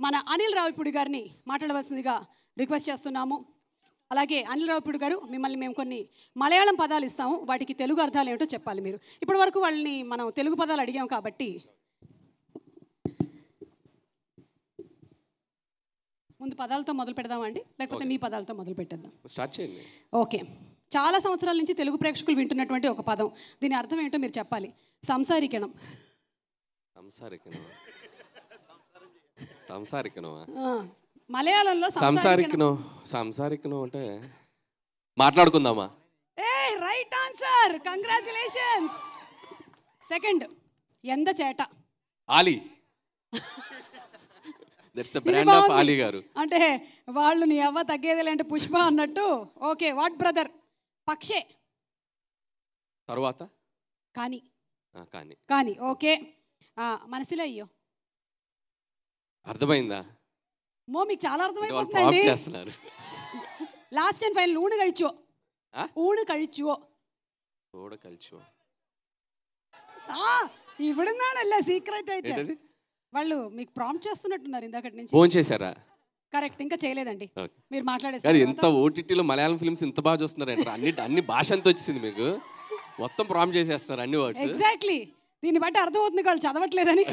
మన అనిల్ రావిపూడి గారిని మాట్లాడవలసిందిగా రిక్వెస్ట్ చేస్తున్నాము. అలాగే అనిల్ రావిపూడి గారు, మిమ్మల్ని మేము కొన్ని మలయాళం పదాలు ఇస్తాము, వాటికి తెలుగు అర్థాలు ఏమిటో చెప్పాలి మీరు. ఇప్పటి వరకు వాళ్ళని మనం తెలుగు పదాలు అడిగాం కాబట్టి ముందు పదాలతో మొదలు పెడదామండి, లేకపోతే మీ పదాలతో మొదలు పెట్టేద్దాం? స్టార్ట్ చేయండి. ఓకే. చాలా సంవత్సరాల నుంచి తెలుగు ప్రేక్షకులు వింటున్నటువంటి ఒక పదం, దీని అర్థం ఏంటో మీరు చెప్పాలి. సంసారికణం. మలయాళంలో సంసారికనం అంటే మాట్లాడుకుందామా? Right answer, congratulations. సెకండ్, ఎంత చేట. Ali. That's the brand of Ali గారు. అంటే వాళ్ళు నీ అవ్వ తగ్గేదేలేంటే పుష్ప అన్నట్టు. ఓకే. What brother? పక్షే. తర్వాత కానీ. కానీ. కానీ. ఓకే. మనసులో అయ్యో. అర్థమైందా? మీకు చాలా అర్థమైపోతుందండి. లాస్ట్ అండ్ ఫైనల్, ఊడు కழிచో. ఊడు కழிచో. ఊడు కழிచో. ఇవిడున్నాడల్లే సీక్రెట్ అయితే. వాళ్ళు మీకు ప్రాంప్ట్ చేస్తున్నట్టున్నారు ఇందాకటి నుంచి. ఫోన్ చేశారా? కరెక్ట్, ఇంకా చేయలేదండి. మీరు మాట్లాడేసారు. ఎంత ఓటీటీలో మలయాళం ఫిల్మ్స్ ఇంత బాగా చూస్తున్నారంటే అన్ని భాషంతో వచ్చింది మీకు. మొత్తం ప్రాంప్ట్ చేసేస్తున్నారు అన్ని వర్డ్స్. ఎగ్జాక్ట్లీ. దీన్ని బట్టి అర్థమవుతుంది వాళ్ళు చదవట్లేదని.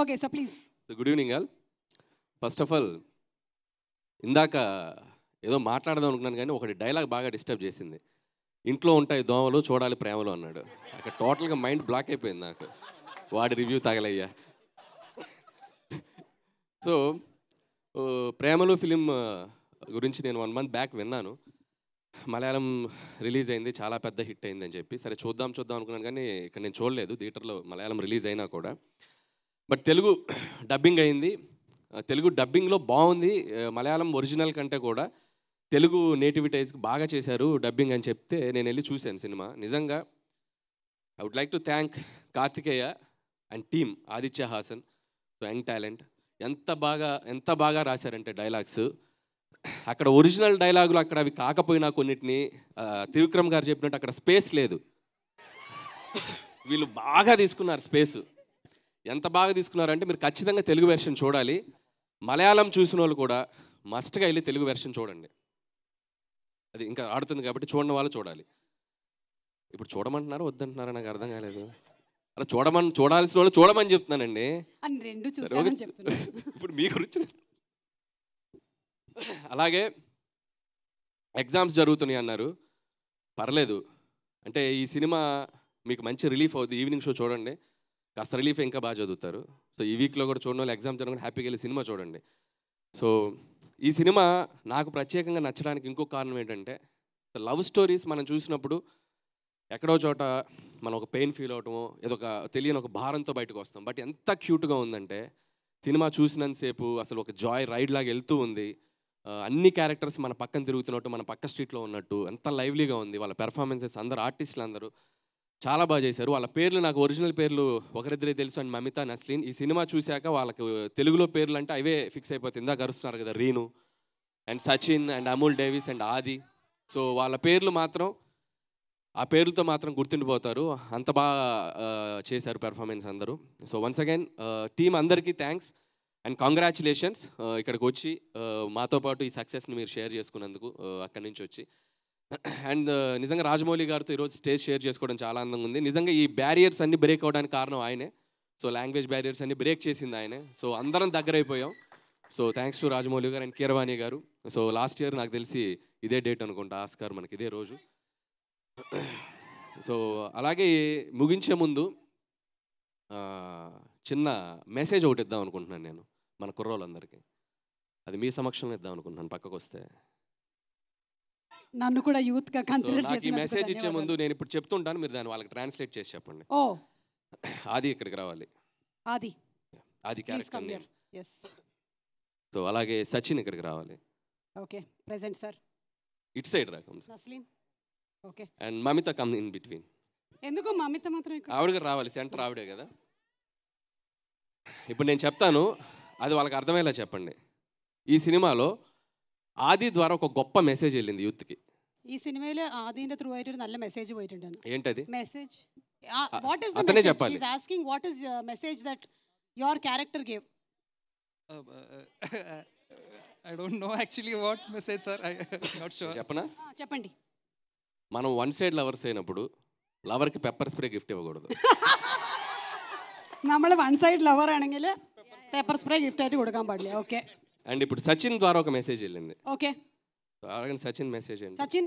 Okay, so please. Good evening all. First of all, ఇందాక ఏదో మాట్లాడదాం అనుకున్నాను కానీ ఒకటి డైలాగ్ బాగా డిస్టర్బ్ చేసింది. ఇంట్లో ఉంటాయి దోమలు, చూడాలి ప్రేమలు అన్నాడు. అక్కడ టోటల్గా మైండ్ బ్లాక్ అయిపోయింది నాకు. వాడి రివ్యూ తగలయ్యా. సో ప్రేమలు ఫిలిం గురించి నేను 1 month బ్యాక్ విన్నాను. మలయాళం రిలీజ్ అయింది, చాలా పెద్ద హిట్ అయిందని చెప్పి. సరే చూద్దాం అనుకున్నాను కానీ ఇక్కడ నేను చూడలేదు థియేటర్లో మలయాళం రిలీజ్ అయినా కూడా. బట్ తెలుగు డబ్బింగ్ అయింది. తెలుగు డబ్బింగ్లో బాగుంది. మలయాళం ఒరిజినల్ కంటే కూడా తెలుగు నేటివిటైజ్కి బాగా చేశారు డబ్బింగ్ అని చెప్తే నేను వెళ్ళి చూశాను సినిమా. నిజంగా I would like to thank Karthikeya and team, Aditya Hasan, young talent. ఎంత బాగా రాశారంటే డైలాగ్స్. అక్కడ ఒరిజినల్ డైలాగులు అక్కడ అవి కాకపోయినా కొన్నిటిని త్రివిక్రమ్ గారు చెప్పినట్టు అక్కడ స్పేస్ లేదు. వీళ్ళు బాగా తీసుకున్నారు స్పేస్. ఎంత బాగా తీసుకున్నారంటే మీరు ఖచ్చితంగా తెలుగు వెర్షన్ చూడాలి. మలయాళం చూసిన వాళ్ళు కూడా మస్ట్గా వెళ్ళి తెలుగు వెర్షన్ చూడండి. అది ఇంకా ఆడుతుంది కాబట్టి చూడని వాళ్ళు చూడాలి. ఇప్పుడు చూడమంటున్నారా వద్దంటున్నారా నాకు అర్థం కాలేదు. అలా చూడాల్సిన వాళ్ళు చూడమని చెప్తున్నానండి. ఇప్పుడు మీ గురించి. అలాగే ఎగ్జామ్స్ జరుగుతున్నాయి అన్నారు, పర్లేదు. అంటే ఈ సినిమా మీకు మంచి రిలీఫ్ అవుతుంది. ఈవినింగ్ షో చూడండి, కాస్త రిలీఫ్ ఇంకా బాగా చదువుతారు. సో ఈ వీక్లో కూడా చూడండి వాళ్ళు ఎగ్జామ్ జరగకుండా హ్యాపీగా వెళ్ళి సినిమా చూడండి. సో ఈ సినిమా నాకు ప్రత్యేకంగా నచ్చడానికి ఇంకో కారణం ఏంటంటే, లవ్ స్టోరీస్ మనం చూసినప్పుడు ఎక్కడో చోట మనం ఒక పెయిన్ ఫీల్ అవటమో ఏదో ఒక తెలియని ఒక భారంతో బయటకు వస్తాం. బట్ ఎంత క్యూట్గా ఉందంటే సినిమా చూసినంతసేపు అసలు ఒక జాయ్ రైడ్ లాగా వెళ్తూ ఉంది. అన్ని క్యారెక్టర్స్ మన పక్కన తిరుగుతున్నట్టు, మన పక్క స్ట్రీట్లో ఉన్నట్టు ఎంత లైవ్లీగా ఉంది. వాళ్ళ పెర్ఫార్మెన్సెస్, అందరు ఆర్టిస్టులు అందరూ చాలా బాగా చేశారు. వాళ్ళ పేర్లు నాకు ఒరిజినల్ పేర్లు ఒకరిద్దరే తెలుసు, అండ్ మమిత, నస్లీన్. ఈ సినిమా చూశాక వాళ్ళకి తెలుగులో పేర్లు అంటే అవే ఫిక్స్ అయిపోతుంది. ఇందాక అరుస్తున్నారు కదా, Reenu and Sachin and Amul Davis and ఆది. సో వాళ్ళ పేర్లు మాత్రం ఆ పేర్లతో మాత్రం గుర్తుండిపోతారు. అంత బాగా చేశారు పెర్ఫార్మెన్స్ అందరూ. సో వన్స్ అగైన్ టీమ్ అందరికీ థ్యాంక్స్ అండ్ కంగ్రాచులేషన్స్. ఇక్కడికి వచ్చి మాతో పాటు ఈ సక్సెస్ని మీరు షేర్ చేసుకున్నందుకు అక్కడి నుంచి వచ్చి. అండ్ నిజంగా రాజమౌళి గారితో ఈరోజు స్టేజ్ షేర్ చేసుకోవడం చాలా ఆనందంగా ఉంది. నిజంగా ఈ బ్యారియర్స్ అన్ని బ్రేక్ అవ్వడానికి కారణం ఆయనే. సో లాంగ్వేజ్ బ్యారియర్స్ అన్ని బ్రేక్ చేసింది ఆయనే. సో అందరం దగ్గర అయిపోయాం. సో థ్యాంక్స్ టు రాజమౌళి గారు అండ్ కీరవాణి గారు. సో లాస్ట్ ఇయర్ నాకు తెలిసి ఇదే డేట్ అనుకుంటా ఆస్కార్ మనకి ఇదే రోజు. సో అలాగే ముగించే ముందు చిన్న మెసేజ్ ఒకటి ఇద్దాం అనుకుంటున్నాను నేను మన కుర్రోళ్ళందరికీ. అది మీ సమక్షంలో ఇద్దాం అనుకుంటున్నాను, పక్కకు వస్తే. నన్ను కూడా యూత్గా కన్సిడర్ చేసి ఈ మెసేజ్ ఇచ్చే ముందు నేను ఇప్పుడు చెప్తుంటాను, మీరు దాన్ని వాళ్ళకి ట్రాన్స్లేట్ చేసి చెప్పండి. ఆది ఇక్కడికి రావాలి. ఆది క్యారెక్టర్ నేమ్. సో అలాగే సచిన్ ఇక్కడికి రావాలి. Okay, present sir. It side రాకం Naslen. Okay. And Mamitha come in between. ఎందుకు మమిత మాత్రం ఇక్కడ? ఆవిడ రావాలి, సెంటర్ ఆవిడే కదా. ఇప్పుడు నేను చెప్తాను, అది వాళ్ళకి అర్థమయ్యేలా చెప్పండి. ఈ సినిమాలో ఆది ద్వారా ఒక గొప్ప మెసేజ్ వెళ్ళింది యూత్కి. ഈ സിനിമയിൽ ആദിന്റെ ത്രൂ ആയിട്ട് ഒരു നല്ല മെസ്സേജ് പോയിട്ടുണ്ട്. ఏంటది? മെസ്സേജ് വാട്ട് ഈസ് ദ అతనే മെസ്സേజ్? చెప్పాలి. She is asking what is message that your character gave. I don't know actually what message, sir. I'm not sure. చెప్పనా? చెప్పండి. మనం వన్ సైడ్ లవర్స్ అయినప్పుడు ലവർക്ക് പെപ്പർ സ്പ്രേ ഗിഫ്റ്റ് ഇవ్വకూడదు. നമ്മൾ one side lover ആണെങ്കിൽ paper spray gift ആയിട്ട് കൊടുക്കാൻ പാടില്ല. Okay. And ఇప్పుడు సచిన్ ద్వారా ఒక మెసేజ్ వెళ్ళింది. ഓക്കെ. അതാണ് സച്ചിൻ മെസ്സേജ് ഉണ്ട്. സച്ചിൻ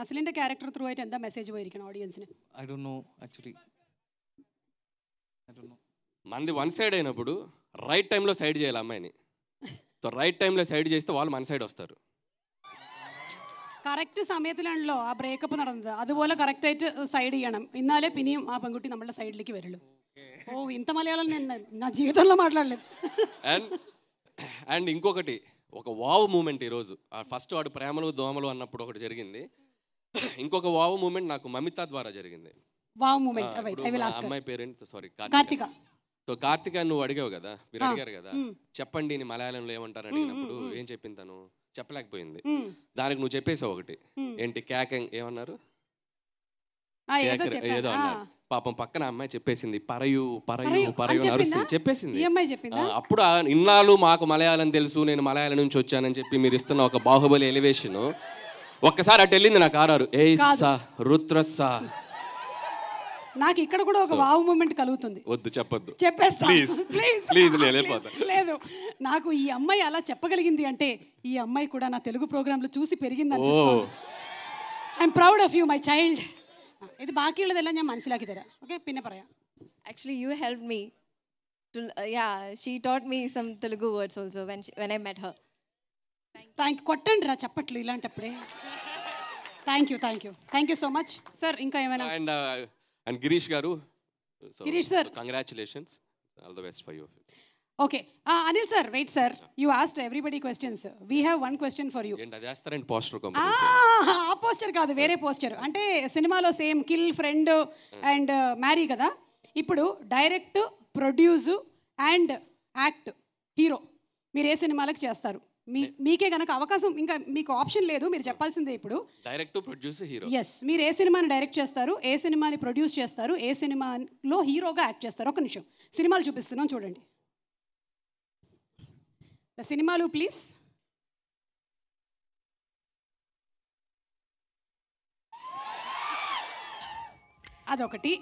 നസ്ലിന്റെ ക്യാരക്ടർ ത്രൂ ആയിട്ട് എന്താ മെസ്സേജ് പോയിരിക്കണം ഓഡിയൻസിന്? I don't know actually. I don't know. మంది వన్ సైడ్ అయినప్పుడు రైట్ టైంలో సైడ్ చేయాలి అమ్మాయిని. సో రైట్ టైంలో സൈഡ് చేస్తే వాళ్ళు మన സൈഡ് വస్తారు. കറക്റ്റ് സമയത്തിലാണല്ലോ ആ ബ്രേക്കപ്പ് നടന്നത്. അതുപോലെ കറക്റ്റായിട്ട് സൈഡ് ചെയ്യണം. എന്നാലേ പിന്നെയും ആ പെൺകുട്ടി നമ്മളുടെ സൈഡിലേക്ക് വരുള്ളൂ. ఓ ఇంత మలయాళం నేను నా జీవితంలో మాట్లాడలేదు. అండ్ ఇంకొకటి ఒక వావ్ మూమెంట్ ఈరోజు ఫస్ట్ వాడు ప్రేమలు దోమలు అన్నప్పుడు ఒకటి జరిగింది. ఇంకొక వావ్ మూమెంట్ నాకు మమితా ద్వారా జరిగింది. వావ్ మూమెంట్ అమ్మాయి parent sorry Karthika. So Karthika నువ్వు అడిగావు కదా, మీరు అడిగారు కదా చెప్పండి నీ మలయాళంలో ఏమంటారు అడిగినప్పుడు ఏం చెప్పింది తను చెప్పలేకపోయింది. దానికి నువ్వు చెప్పేసావు ఒకటి ఏంటి క్యాకెంగ్ ఏమన్నారు ఏదో అన్నారు. పాపం పక్కన అమ్మాయి చెప్పేసింది పరయు పరయు పరయు అరుస్తుంది చెప్పేసింది. అప్పుడు ఇన్నాళ్ళు మాకు మలయాళం తెలుసు నేను మలయాళం నుంచి వచ్చానని చెప్పి మీరు ఇస్తున్న ఒక బాహుబలి ఎలివేషన్ ఒక్కసారి అటు వెళ్ళింది నాకు ఆరారు ఏ రుద్రసా. నాకు ఇక్కడ కూడా ఒక వావ్ మూమెంట్ కలుగుతుంది. వద్దు చెప్పొద్దు చెప్పేస్తా ప్లీజ్ లేదు. నాకు ఈ అమ్మాయి అలా చెప్పగలిగింది అంటే ఈ అమ్మాయి కూడా నా తెలుగు ప్రోగ్రాంలో చూసి പെരുകിంది. I'm proud of you my child. ഇത് ബാക്കിയുള്ളതെല്ലാം ഞാൻ മനസ്സിലാക്കി തരാം. ഓക്കെ പിന്നെ പറയാം. Actually you helped me to she taught me some Telugu words also when I met her. Thank కొట్టండి రా చప్పట్లు ఇలాంటప్పుడే. Thank you so much sir. ఇంకా ఏమైనా? అండ్ గిరీష్ గారు, Girish sir congratulations, all the best for you. Okay Anil sir wait sir, you asked everybody questions. We have one question for you. Poster ఆ poster కాదు వేరే పోస్టర్. అంటే సినిమాలో same kill friend and marry కదా. ఇప్పుడు direct produce and act hero మీరు ఏ సినిమాలకు చేస్తారు? మీకే కనుక అవకాశం, ఇంకా మీకు ఆప్షన్ లేదు, మీరు చెప్పాల్సిందే ఇప్పుడు. Direct produce hero. ఎస్, మీరు ఏ సినిమాని డైరెక్ట్ చేస్తారు, ఏ సినిమాని ప్రొడ్యూస్ చేస్తారు, ఏ సినిమాలో హీరోగా యాక్ట్ చేస్తారు? ఒక నిమిషం సినిమాలు చూపిస్తున్నాం చూడండి. సినిమాలు ప్లీజ్. అదొకటి.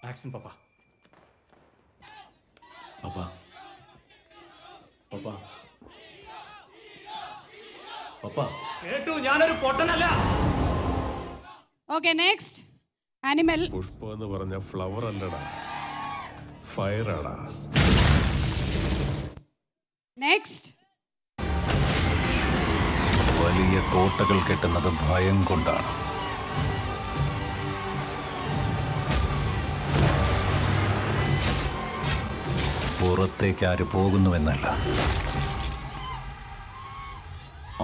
యాక్షన్ పాపా పాపా പാപ്പാ പാപ്പാ കേട്ടു ഞാനൊരു പൊട്ടനല്ല. Okay next animal. പുഷ്പ എന്ന് പറഞ്ഞ ഫ്ലവർ അല്ലടാ, ഫയർ ആടാ. നെക്സ്റ്റ് വലിയ കോട്ടകൾ കെട്ടുന്നത് ഭയം കൊണ്ടാണ്. പുറത്തേക്ക് ആര് പോകുന്നുവെന്നല്ല,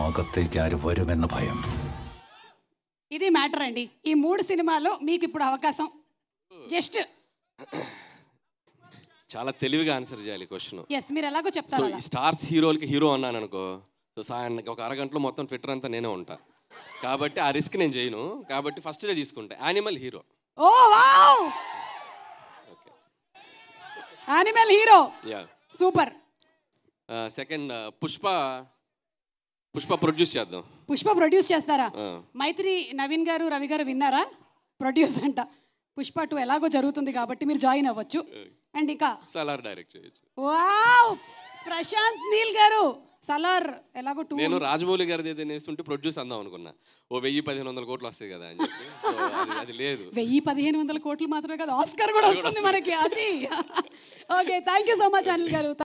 అగత్తేకి ఆరు വരുമെന്ന భయం. ఇది మ్యాటర్ అండి. ఈ 3 సినిమాల్లో మీకు ఇప్పుడు అవకాశం. జస్ట్ చాలా తెలివిగా ఆన్సర్ చేయాలి క్వశ్చన్. ఎస్, మీరు ఎలాగో సో చెప్తారు. ఈ స్టార్స్ హీరోలకి హీరో అన్నాను అనుకో, సో ఒక అరగంటలో మొత్తం ట్విట్టర్ అంతా నేనే ఉంటా. కాబట్టి ఆ రిస్క్ నేను చేయను. కాబట్టి ఫస్ట్దే తీసుకుంటా animal hero. Oh wow, animal hero. Ya super. Second Pushpa produce చేద్దాం. పుష్ప ప్రొడ్యూస్ చేస్తారా? మైత్రి నవీన్ గారు రవి గారు విన్నారా? ప్రొడ్యూస్ అంట. పుష్ప 2 ఎలాగో జరుగుతుంది కాబట్టి మీరు జాయిన్ అవ్వచ్చు. అండ్ ఇంకా సలార్ డైరెక్ట్ చేయొచ్చు. వావ్, ప్రశాంత్ నీల్ గారు సలార్ ఎలాగో 2. నేను రాజమౌళి గారిది ఏదైనా వేస్తుంటే ప్రొడ్యూస్ అందాం అనుకున్నా. ఓ 1000-1500 కోట్లు వస్తాయి కదా అని చెప్పి. అది లేదు. 1000-1500 కోట్లు మాత్రమే కదా, ఆస్కార్ కూడా వస్తుంది మనకి. అది okay. Thank you so much Anil గారు.